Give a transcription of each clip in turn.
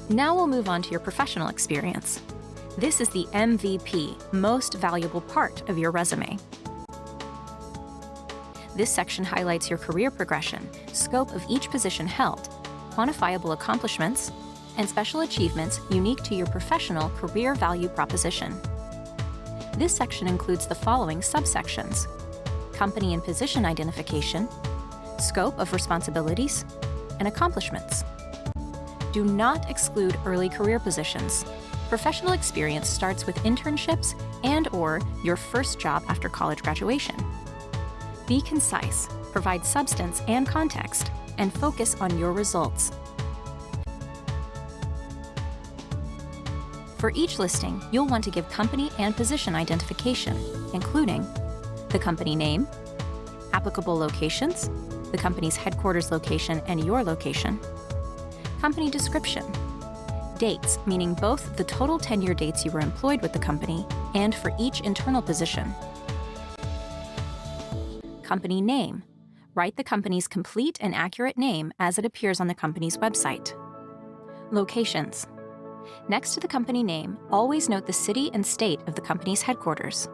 Now we'll move on to your professional experience. This is the MVP, most valuable part of your resume. This section highlights your career progression, scope of each position held, quantifiable accomplishments, and special achievements unique to your professional career value proposition. This section includes the following subsections: company and position identification, scope of responsibilities, and accomplishments. Do not exclude early career positions. Professional experience starts with internships and/or your first job after college graduation. Be concise, provide substance and context, and focus on your results. For each listing, you'll want to give company and position identification, including the company name, applicable locations, the company's headquarters location and your location, company description, dates, meaning both the total tenure dates you were employed with the company and for each internal position, company name, write the company's complete and accurate name as it appears on the company's website, locations. Next to the company name, always note the city and state of the company's headquarters.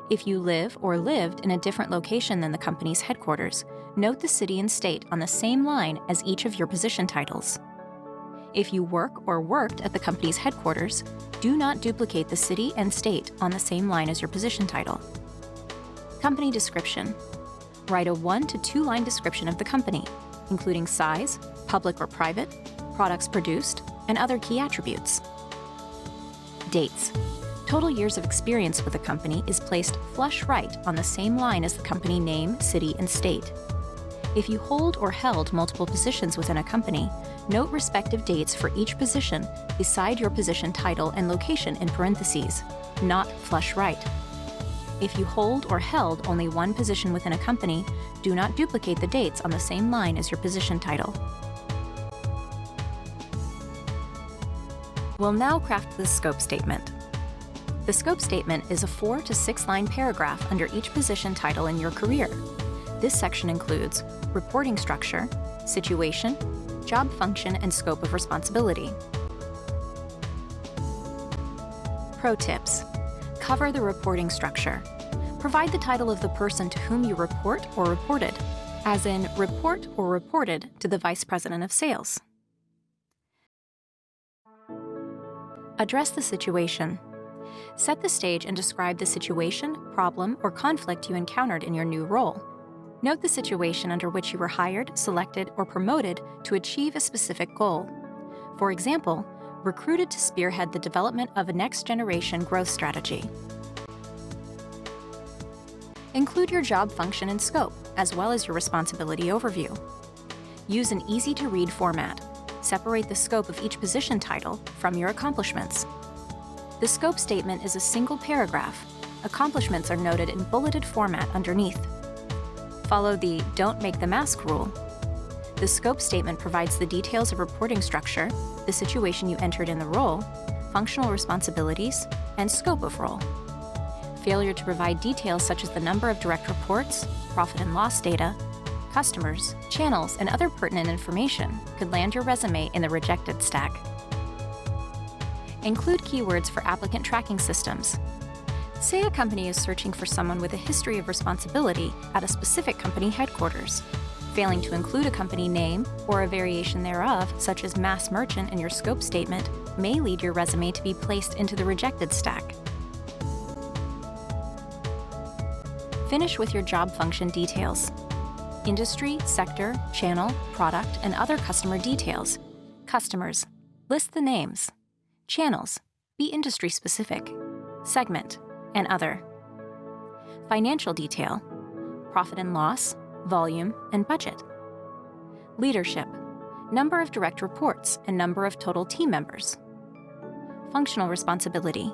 If you live or lived in a different location than the company's headquarters, note the city and state on the same line as each of your position titles. If you work or worked at the company's headquarters, do not duplicate the city and state on the same line as your position title. Company description. Write a 1 to 2 line description of the company, including size, public or private, products produced, and other key attributes. Dates. Total years of experience with the company is placed flush right on the same line as the company name, city, and state. If you hold or held multiple positions within a company, note respective dates for each position beside your position title and location in parentheses, not flush right. If you hold or held only one position within a company, do not duplicate the dates on the same line as your position title. We'll now craft the scope statement. The scope statement is a 4 to 6 line paragraph under each position title in your career. This section includes reporting structure, situation, job function, and scope of responsibility. Pro tips. Cover the reporting structure. Provide the title of the person to whom you report or reported, as in report or reported to the Vice President of Sales. Address the situation. Set the stage and describe the situation, problem, or conflict you encountered in your new role. Note the situation under which you were hired, selected, or promoted to achieve a specific goal. For example, recruited to spearhead the development of a next-generation growth strategy. Include your job function and scope, as well as your responsibility overview. Use an easy-to-read format. Separate the scope of each position title from your accomplishments. The scope statement is a single paragraph. Accomplishments are noted in bulleted format underneath. Follow the "don't make the mask" rule. The scope statement provides the details of reporting structure, the situation you entered in the role, functional responsibilities, and scope of role. Failure to provide details such as the number of direct reports, profit and loss data, customers, channels, and other pertinent information could land your resume in the rejected stack. Include keywords for applicant tracking systems. Say a company is searching for someone with a history of responsibility at a specific company headquarters. Failing to include a company name or a variation thereof, such as mass merchant, in your scope statement may lead your resume to be placed into the rejected stack. Finish with your job function details. Industry, sector, channel, product, and other customer details. Customers. List the names. Channels. Be industry specific. Segment. And other. Financial detail. Profit and loss, volume, and budget. Leadership. Number of direct reports and number of total team members. Functional responsibility.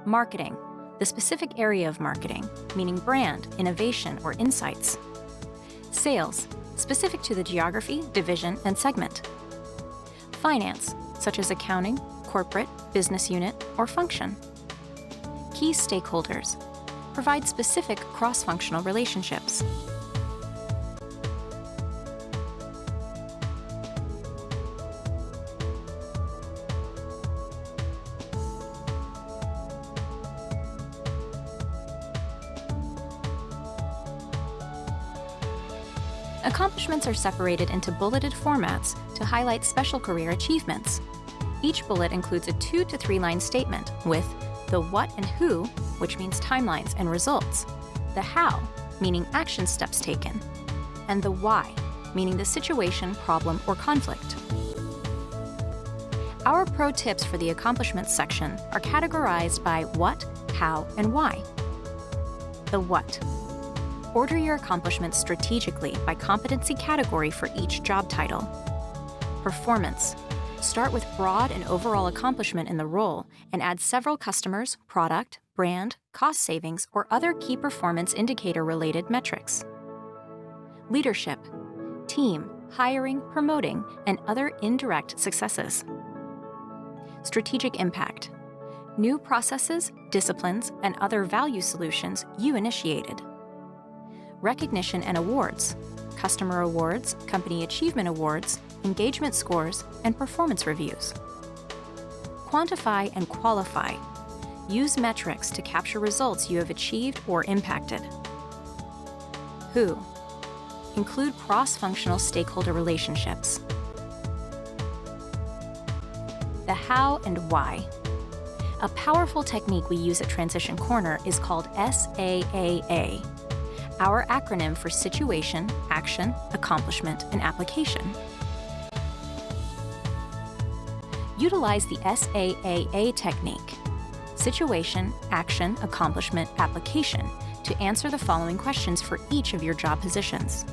Marketing. The specific area of marketing, meaning brand, innovation, or insights. Sales, specific to the geography, division, and segment. Finance, such as accounting, corporate, business unit, or function. Key stakeholders, provide specific cross-functional relationships. Accomplishments are separated into bulleted formats to highlight special career achievements. Each bullet includes a 2 to 3 line statement with the what and who, which means timelines and results, the how, meaning action steps taken, and the why, meaning the situation, problem, or conflict. Our pro tips for the accomplishments section are categorized by what, how, and why. The what. Order your accomplishments strategically by competency category for each job title. Performance. Start with broad and overall accomplishment in the role and add several customers, product, brand, cost savings, or other key performance indicator-related metrics. Leadership. Team, hiring, promoting, and other indirect successes. Strategic impact. New processes, disciplines, and other value solutions you initiated. Recognition and awards. Customer awards, company achievement awards, engagement scores, and performance reviews. Quantify and qualify. Use metrics to capture results you have achieved or impacted. Who. Include cross-functional stakeholder relationships. The how and why. A powerful technique we use at Transition Corner is called SAAA, our acronym for Situation, Action, Accomplishment, and Application. Utilize the SAAA technique, Situation, Action, Accomplishment, Application, to answer the following questions for each of your job positions.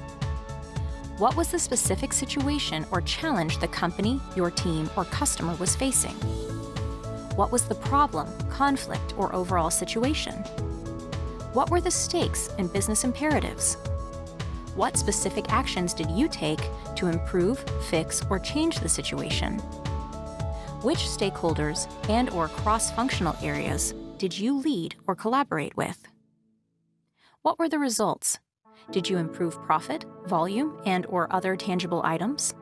What was the specific situation or challenge the company, your team, or customer was facing? What was the problem, conflict, or overall situation? What were the stakes and business imperatives? What specific actions did you take to improve, fix, or change the situation? Which stakeholders and/or cross-functional areas did you lead or collaborate with? What were the results? Did you improve profit, volume, and/or other tangible items?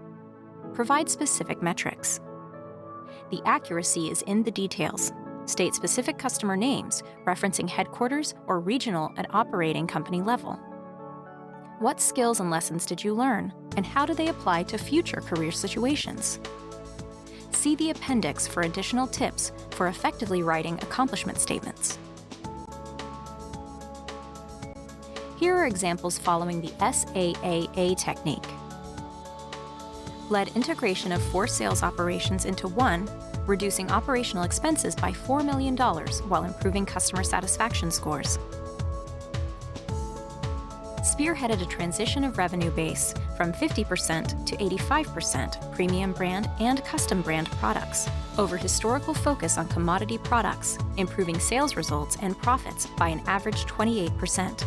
Provide specific metrics. The accuracy is in the details. State specific customer names, referencing headquarters or regional and operating company level. What skills and lessons did you learn, and how do they apply to future career situations? See the appendix for additional tips for effectively writing accomplishment statements. Here are examples following the SAAA technique. Led integration of 4 sales operations into one, reducing operational expenses by $4 million while improving customer satisfaction scores. Spearheaded a transition of revenue base from 50% to 85% premium brand and custom brand products over historical focus on commodity products, improving sales results and profits by an average 28%.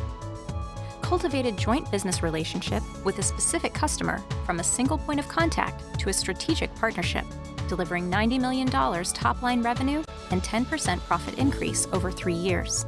Cultivated joint business relationship with a specific customer from a single point of contact to a strategic partnership, delivering $90 million top-line revenue and 10% profit increase over 3 years.